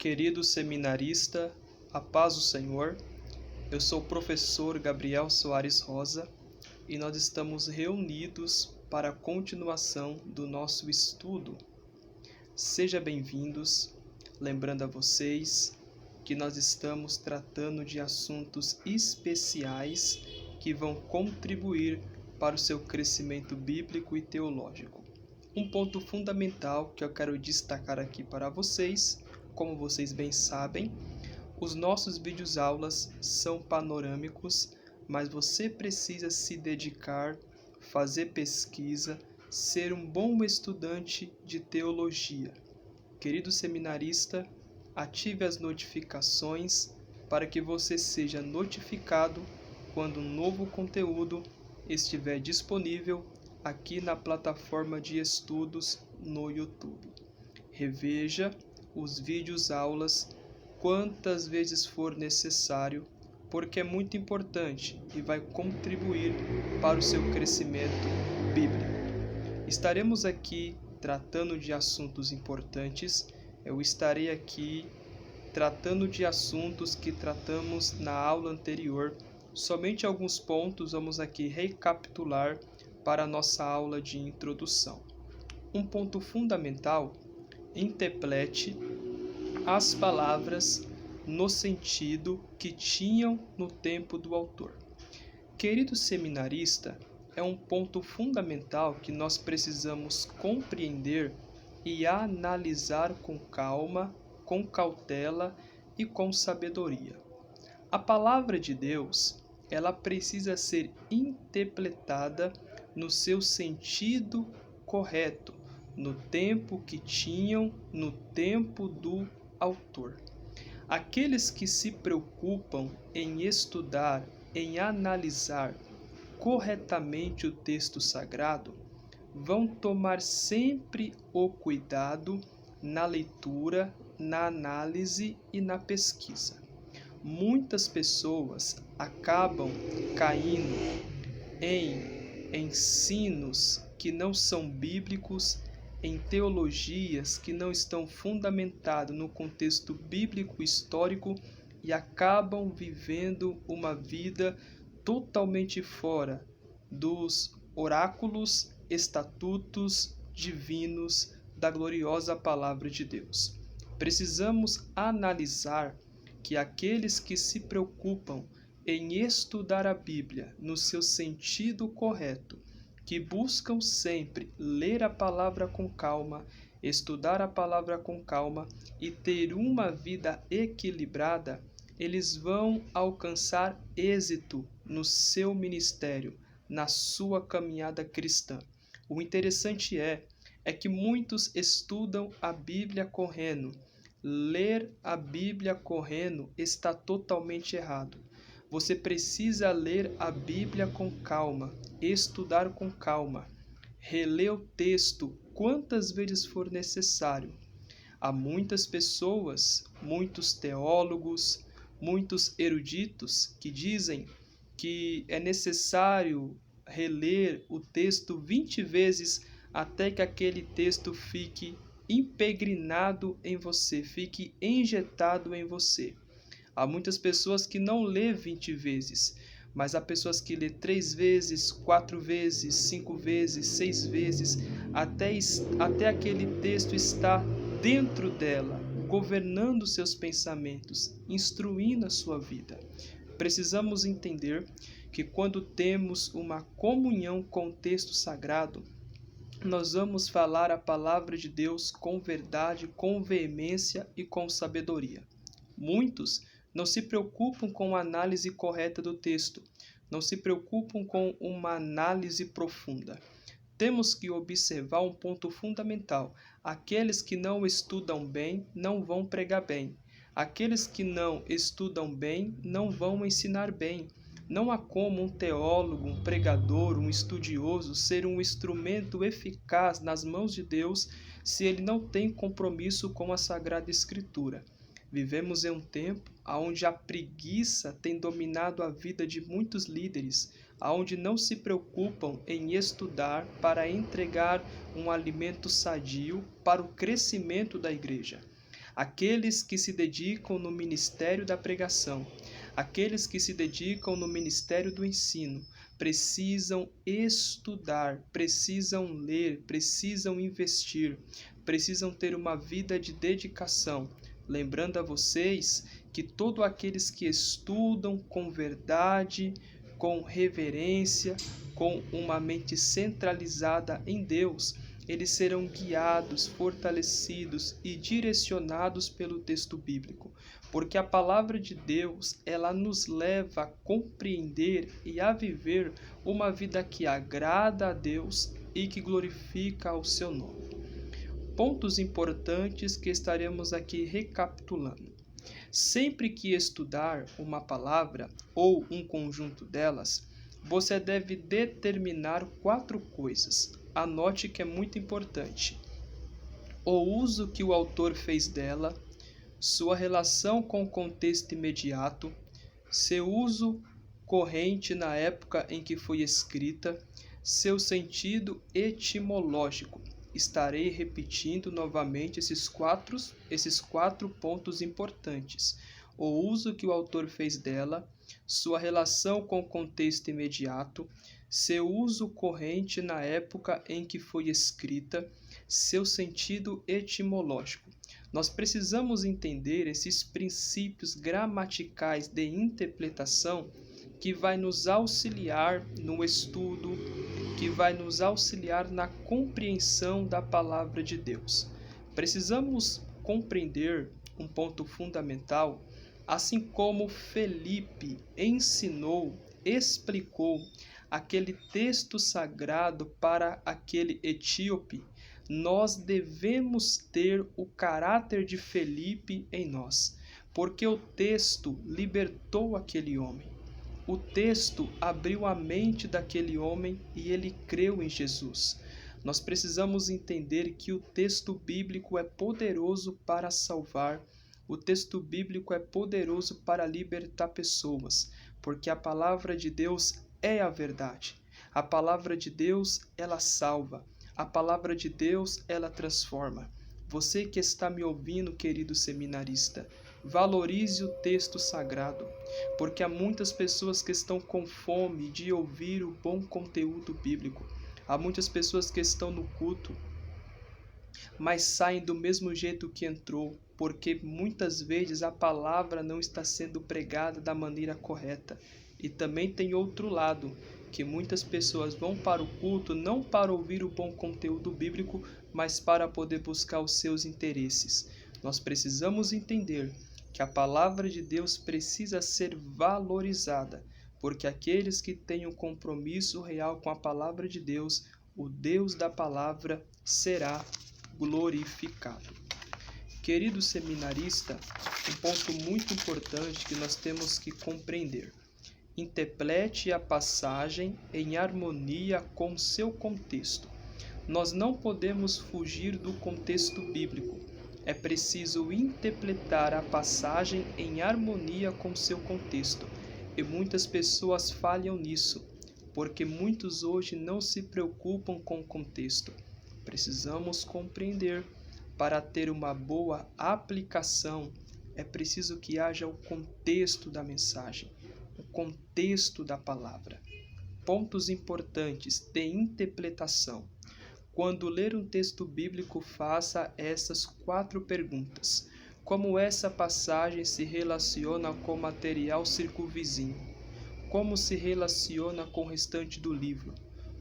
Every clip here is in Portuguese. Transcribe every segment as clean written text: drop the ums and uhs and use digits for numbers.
Querido seminarista, a paz do Senhor, eu sou o professor Gabriel Soares Rosa e nós estamos reunidos para a continuação do nosso estudo. Sejam bem-vindos, lembrando a vocês que nós estamos tratando de assuntos especiais que vão contribuir para o seu crescimento bíblico e teológico. Um ponto fundamental que eu quero destacar aqui para vocês, como vocês bem sabem, os nossos vídeos aulas são panorâmicos, mas você precisa se dedicar, fazer pesquisa, ser um bom estudante de teologia. Querido seminarista, ative as notificações para que você seja notificado quando um novo conteúdo estiver disponível aqui na plataforma de estudos no YouTube. Reveja os vídeos aulas quantas vezes for necessário, porque é muito importante e vai contribuir para o seu crescimento bíblico. Estaremos aqui tratando de assuntos importantes. Eu estarei aqui tratando de assuntos que tratamos na aula anterior. Somente alguns pontos vamos aqui recapitular para a nossa aula de introdução. Um ponto fundamental: interprete as palavras no sentido que tinham no tempo do autor. Querido seminarista, é um ponto fundamental que nós precisamos compreender e analisar com calma, com cautela e com sabedoria. A palavra de Deus, ela precisa ser interpretada no seu sentido correto, no tempo que tinham, no tempo do autor. Aqueles que se preocupam em estudar, em analisar corretamente o texto sagrado, vão tomar sempre o cuidado na leitura, na análise e na pesquisa. Muitas pessoas acabam caindo em ensinos que não são bíblicos, em teologias que não estão fundamentadas no contexto bíblico histórico e acabam vivendo uma vida totalmente fora dos oráculos, estatutos divinos da gloriosa palavra de Deus. Precisamos analisar que aqueles que se preocupam em estudar a Bíblia no seu sentido correto, que buscam sempre ler a palavra com calma, estudar a palavra com calma e ter uma vida equilibrada, eles vão alcançar êxito no seu ministério, na sua caminhada cristã. O interessante é que muitos estudam a Bíblia correndo. Ler a Bíblia correndo está totalmente errado. Você precisa ler a Bíblia com calma, estudar com calma, reler o texto quantas vezes for necessário. Há muitas pessoas, muitos teólogos, muitos eruditos que dizem que é necessário reler o texto 20 vezes até que aquele texto fique impregnado em você, fique injetado em você. Há muitas pessoas que não lê 20 vezes, mas há pessoas que lê 3 vezes, 4 vezes, 5 vezes, 6 vezes, até aquele texto estar dentro dela, governando seus pensamentos, instruindo a sua vida. Precisamos entender que quando temos uma comunhão com o texto sagrado, nós vamos falar a palavra de Deus com verdade, com veemência e com sabedoria. Muitos não se preocupam com a análise correta do texto, não se preocupam com uma análise profunda. Temos que observar um ponto fundamental: aqueles que não estudam bem não vão pregar bem. Aqueles que não estudam bem não vão ensinar bem. Não há como um teólogo, um pregador, um estudioso ser um instrumento eficaz nas mãos de Deus se ele não tem compromisso com a Sagrada Escritura. Vivemos em um tempo onde a preguiça tem dominado a vida de muitos líderes, onde não se preocupam em estudar para entregar um alimento sadio para o crescimento da igreja. Aqueles que se dedicam no ministério da pregação, aqueles que se dedicam no ministério do ensino, precisam estudar, precisam ler, precisam investir, precisam ter uma vida de dedicação. Lembrando a vocês que todos aqueles que estudam com verdade, com reverência, com uma mente centralizada em Deus, eles serão guiados, fortalecidos e direcionados pelo texto bíblico, porque a palavra de Deus, ela nos leva a compreender e a viver uma vida que agrada a Deus e que glorifica o seu nome. Pontos importantes que estaremos aqui recapitulando. Sempre que estudar uma palavra ou um conjunto delas, você deve determinar 4 coisas. Anote que é muito importante: o uso que o autor fez dela, sua relação com o contexto imediato, seu uso corrente na época em que foi escrita, seu sentido etimológico. Estarei repetindo novamente esses quatro pontos importantes: o uso que o autor fez dela, sua relação com o contexto imediato, seu uso corrente na época em que foi escrita, seu sentido etimológico. Nós precisamos entender esses princípios gramaticais de interpretação que vai nos auxiliar no estudo, que vai nos auxiliar na compreensão da palavra de Deus. Precisamos compreender um ponto fundamental, assim como Felipe ensinou, explicou aquele texto sagrado para aquele etíope, nós devemos ter o caráter de Felipe em nós, porque o texto libertou aquele homem. O texto abriu a mente daquele homem e ele creu em Jesus. Nós precisamos entender que o texto bíblico é poderoso para salvar, o texto bíblico é poderoso para libertar pessoas, porque a palavra de Deus é a verdade. A palavra de Deus, ela salva. A palavra de Deus, ela transforma. Você que está me ouvindo, querido seminarista, valorize o texto sagrado, porque há muitas pessoas que estão com fome de ouvir o bom conteúdo bíblico. Há muitas pessoas que estão no culto, mas saem do mesmo jeito que entrou, porque muitas vezes a palavra não está sendo pregada da maneira correta. E também tem outro lado, que muitas pessoas vão para o culto não para ouvir o bom conteúdo bíblico, mas para poder buscar os seus interesses. Nós precisamos entender que a palavra de Deus precisa ser valorizada, porque aqueles que têm um compromisso real com a palavra de Deus, o Deus da palavra será glorificado. Querido seminarista, um ponto muito importante que nós temos que compreender: interprete a passagem em harmonia com seu contexto. Nós não podemos fugir do contexto bíblico. É preciso interpretar a passagem em harmonia com seu contexto. E muitas pessoas falham nisso, porque muitos hoje não se preocupam com o contexto. Precisamos compreender. Para ter uma boa aplicação, é preciso que haja o contexto da mensagem, o contexto da palavra. Pontos importantes de interpretação. Quando ler um texto bíblico, faça essas 4 perguntas. Como essa passagem se relaciona com o material circunvizinho? Como se relaciona com o restante do livro?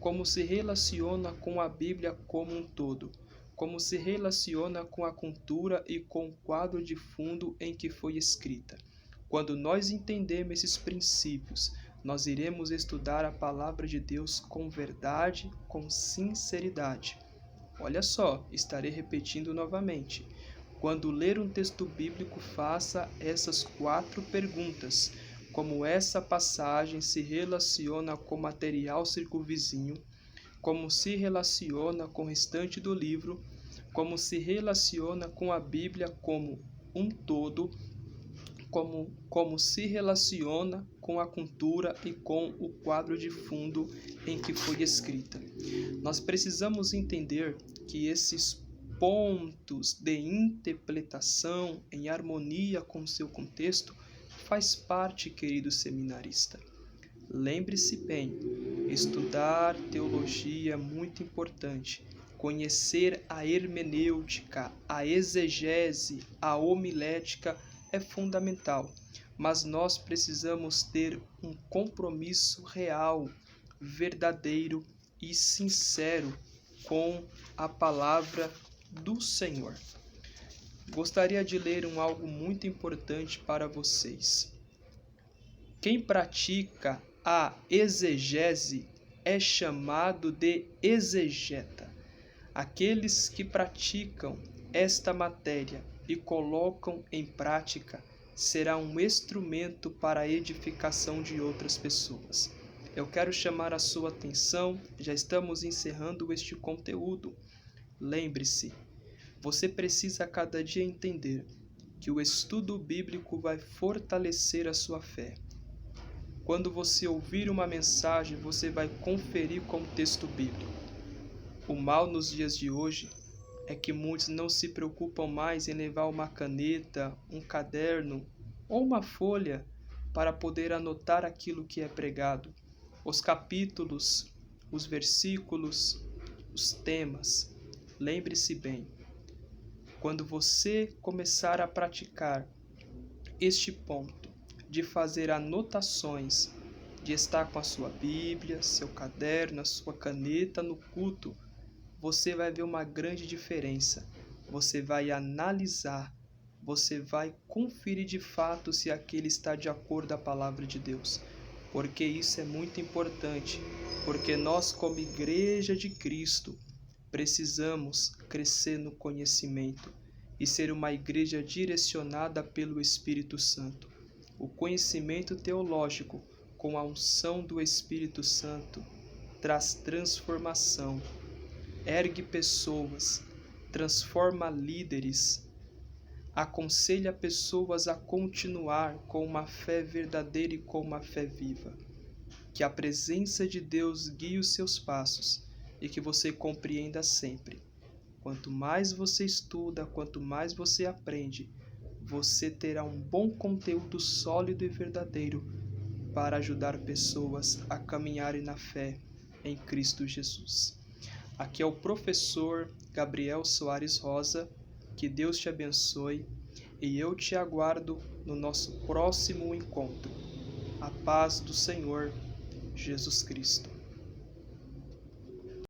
Como se relaciona com a Bíblia como um todo? Como se relaciona com a cultura e com o quadro de fundo em que foi escrita? Quando nós entendemos esses princípios, nós iremos estudar a palavra de Deus com verdade, com sinceridade. Olha só, estarei repetindo novamente. Quando ler um texto bíblico, faça essas 4 perguntas. Como essa passagem se relaciona com o material circunvizinho? Como se relaciona com o restante do livro? Como se relaciona com a Bíblia como um todo? Como se relaciona com a cultura e com o quadro de fundo em que foi escrita. Nós precisamos entender que esses pontos de interpretação em harmonia com seu contexto faz parte, querido seminarista. Lembre-se bem, estudar teologia é muito importante. Conhecer a hermenêutica, a exegese, a homilética é fundamental, mas nós precisamos ter um compromisso real, verdadeiro e sincero com a palavra do Senhor. Gostaria de ler algo muito importante para vocês. Quem pratica a exegese é chamado de exegeta. Aqueles que praticam esta matéria e colocam em prática será um instrumento para a edificação de outras pessoas. Eu quero chamar a sua atenção, já estamos encerrando este conteúdo. Lembre-se, você precisa a cada dia entender que o estudo bíblico vai fortalecer a sua fé. Quando você ouvir uma mensagem, você vai conferir com o texto bíblico. O mal nos dias de hoje é que muitos não se preocupam mais em levar uma caneta, um caderno ou uma folha para poder anotar aquilo que é pregado, os capítulos, os versículos, os temas. Lembre-se bem, quando você começar a praticar este ponto de fazer anotações, de estar com a sua Bíblia, seu caderno, a sua caneta no culto, você vai ver uma grande diferença. Você vai analisar, você vai conferir de fato se aquele está de acordo com a palavra de Deus. Porque isso é muito importante, porque nós, como Igreja de Cristo, precisamos crescer no conhecimento e ser uma igreja direcionada pelo Espírito Santo. O conhecimento teológico, com a unção do Espírito Santo, traz transformação, ergue pessoas, transforma líderes, aconselha pessoas a continuar com uma fé verdadeira e com uma fé viva. Que a presença de Deus guie os seus passos e que você compreenda sempre. Quanto mais você estuda, quanto mais você aprende, você terá um bom conteúdo sólido e verdadeiro para ajudar pessoas a caminharem na fé em Cristo Jesus. Aqui é o professor Gabriel Soares Rosa. Que Deus te abençoe e eu te aguardo no nosso próximo encontro. A paz do Senhor Jesus Cristo.